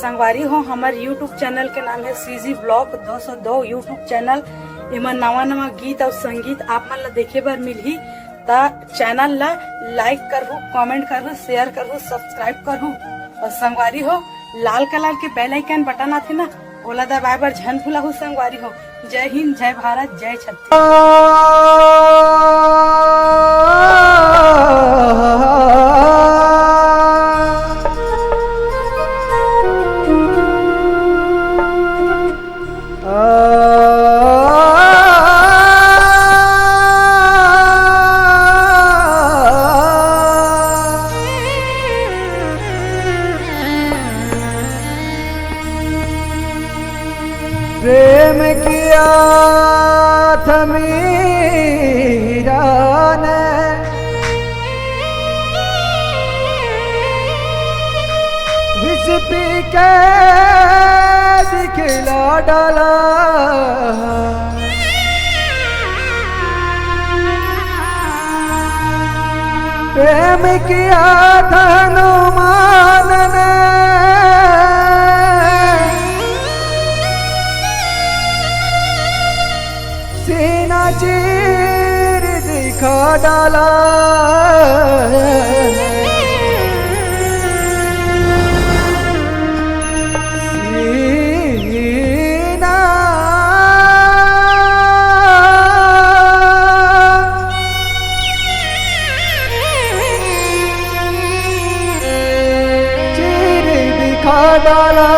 संगवारी हो हमारे यूट्यूब चैनल के नाम है सीजी ब्लॉग 202 यूट्यूब चैनल। एमा नवा नवा गीत और संगीत आप मन ला देखे बर मिलही। ता चैनल ला लाइक करहु, कमेंट करहु, शेयर करहु, सब्सक्राइब करहु। और संगवारी हो लाल कलर के बेल आइकन बटन आथे ना, ओला दबाए बर झन भूलहु संगवारी हो। जय हिंद, जय भारत, जय छत्तीसगढ़। प्रेम किया था मीरा ने, विष पी के दिखला डाला। प्रेम किया था हनुमान ने, सीना चीर दिखा डाला। सीना चीर दिखा डाला।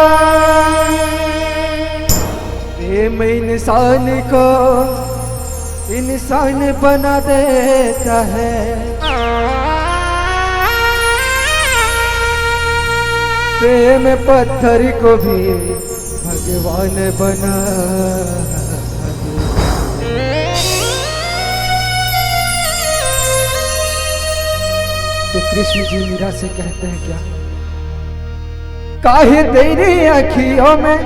प्रेम इंसान को इंसान बना देता है, प्रेम पत्थर को भी भगवान बना तो कृष्ण जी मीरा से कहते हैं क्या, काहे तेरी अखियों में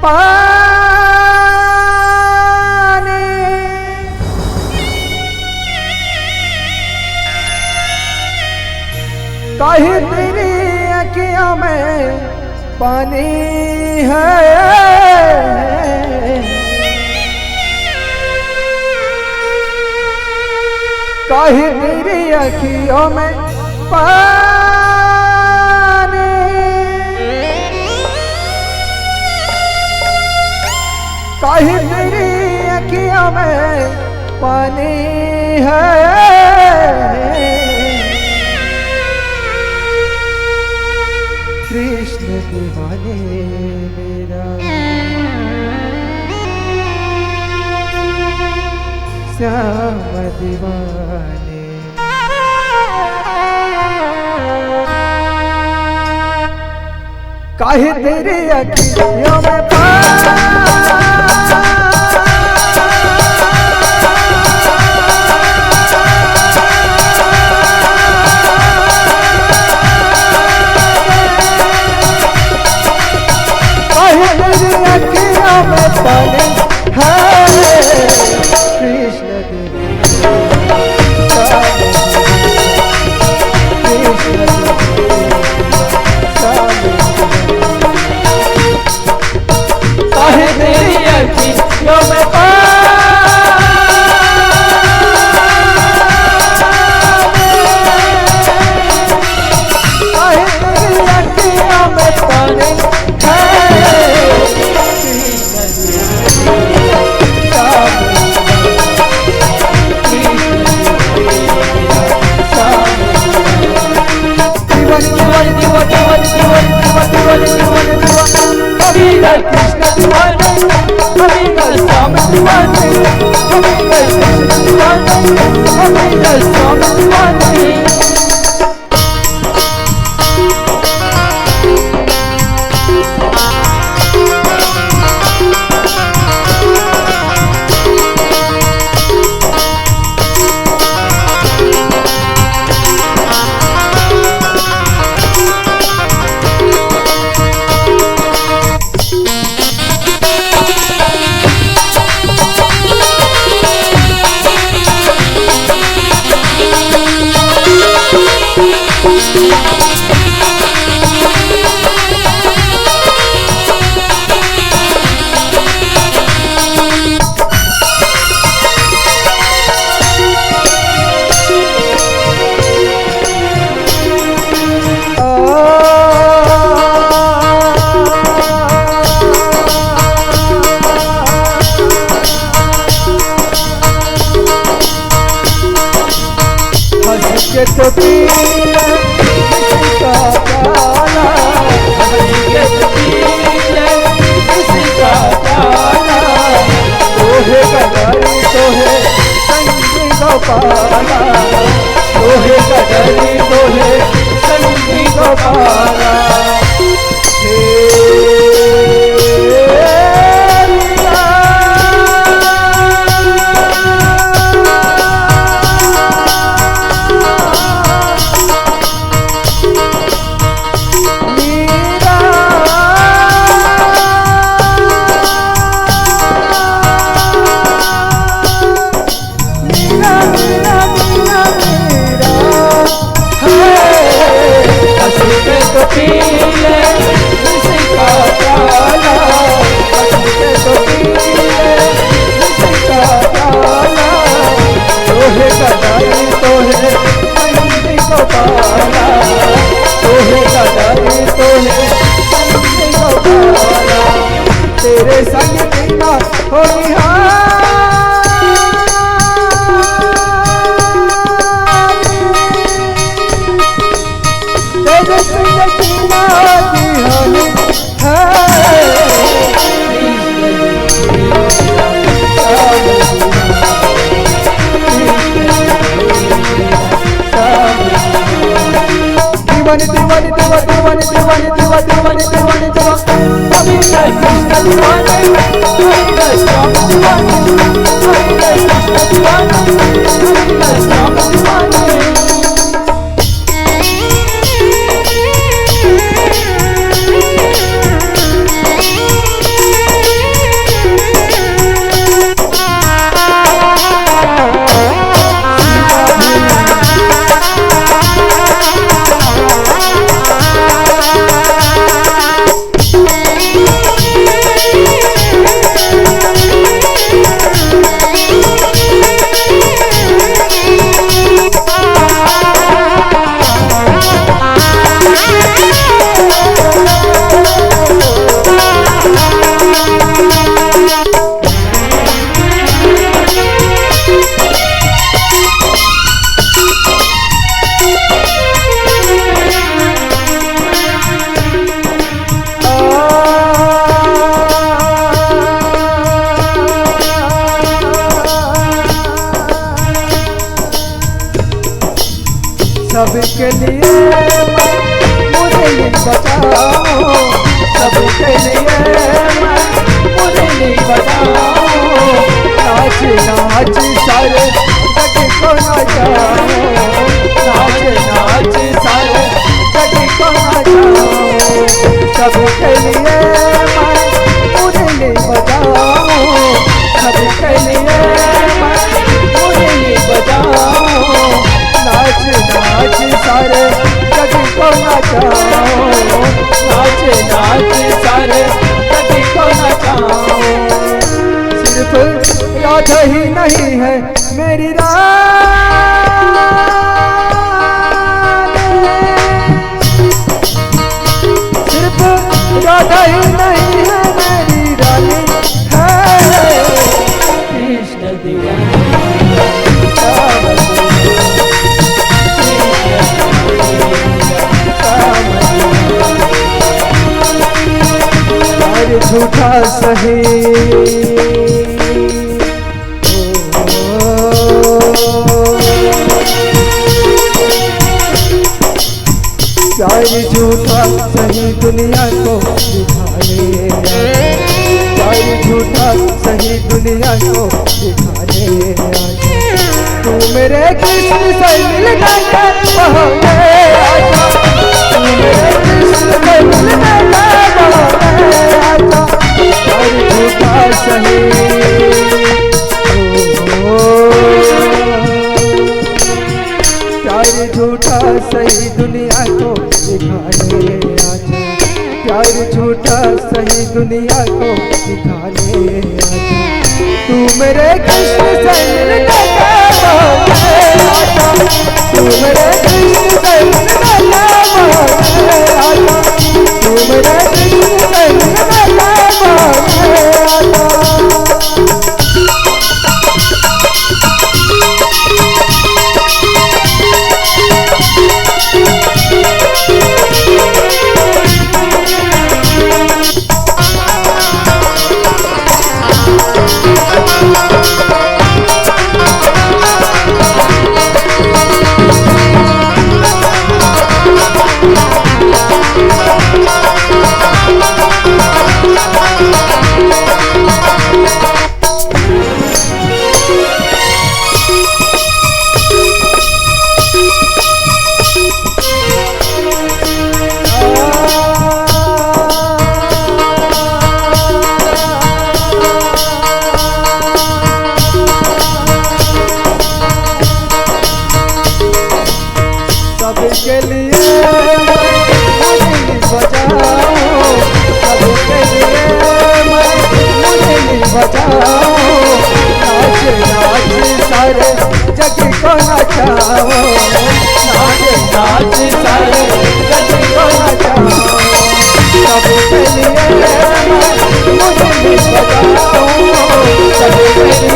पानी, काहे तेरी अखियों में पानी है। काहे तेरी अखियों में पानी, काहे तेरी अखियों में पानी है। कृष्ण दीवाने मेरा श्याम दीवाने, काहे तेरी अखियों में पानी है। कृष्ण काहे तेरी अखियों में काहे तेरी अखियों में पानी है। कृष्ण दीवाने, हमें श्याम दीवाने, हमें कृष्ण दीवाने, हमें श्याम दीवाने। तेरे संग जीना हो तेरे संग जीना निहाल दीवानी दीवानी दीवानी दीवानी दीवानी दीवानी दीवानी दीवानी अभी कृष्ण दीवानी कृष्ण दीवानी कृष्ण दीवानी सबके लिए मुझे नहीं बचाओ, सबके लिए मुझे नहीं बचाओ, नाच नाच सारे जग को नचाओ, नाच नाच सारे जग को नचाओ, सबके लिए मुझे नहीं बचाओ, सबके लिए मुझे नहीं बचाओ, नाच नाच सारे जग को नचाओ, नाच नाच सारे जग को नचाओ। सिर्फ राधा ही नहीं है मेरी रानी, सिर्फ राधा ही नहीं है मेरी रानी, है कृष्ण दीवानी झूठा सही प्यार झूठा सही दुनिया को दिखाने, प्यार झूठा सही दुनिया को दिखाने, तू मेरे कृष्ण से मिल गया बहोले आजा, तू मेरे कृष्ण से मिल गया बहोले आजा, प्यार झूठा सही प्यार झूठा सही दुनिया को दिखाने आजा, प्यार झूठा सही दुनिया को दिखाने आजा, तू मेरे कृष्ण से मिल गया बहोले आजा, तू मेरे कृष्ण से मिल गया बहोले आजा, तू मेरे कृष्ण से मिल गया बहोले आजा। सबके लिए मुझे नहीं बचाओ, सबके लिए मुझे नहीं बचाओ, नाच नाच सारे जग को नचाओ, नाच नाच सारे जग को नचाओ, सबके लिए मुरली बजाऊं, सबके लिए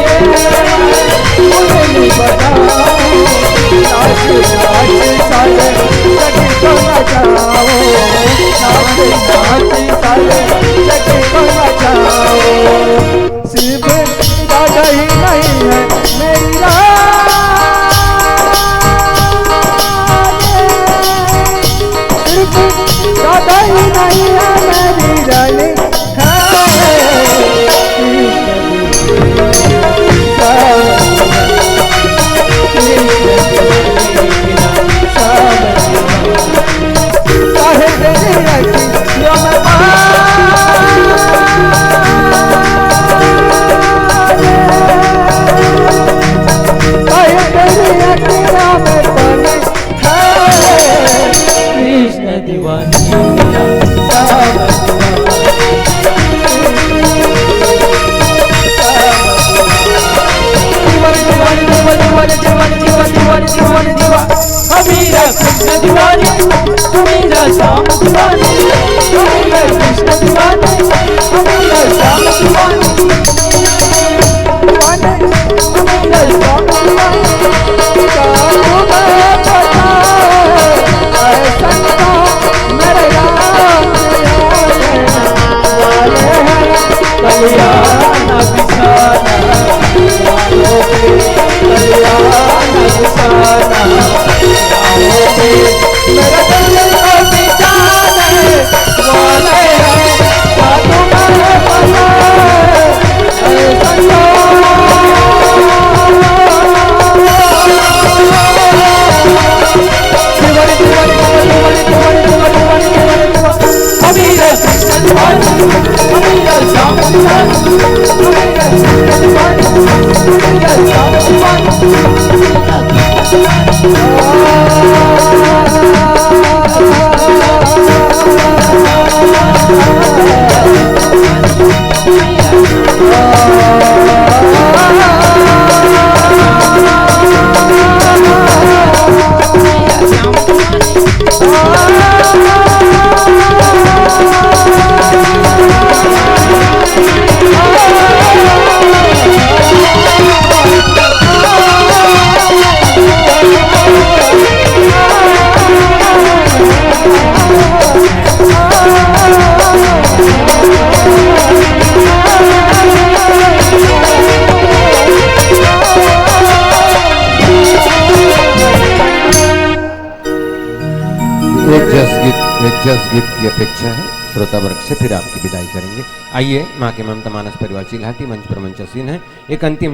मुरली बजाऊं, नाच नाच सारे जग को नचाओ, नाच नाच सारे जग को नचाओ। सिर्फ राधा ही नहीं है मेरी राधे, सिर्फ राधा ही नहीं है मेरी रानी एक जस गीत की अपेक्षा है श्रोता वर्ग से, फिर आपकी विदाई करेंगे। आइए माँ के ममता मानस परिवार चिल्हाटी मंच पर मंचासीन है एक अंतिम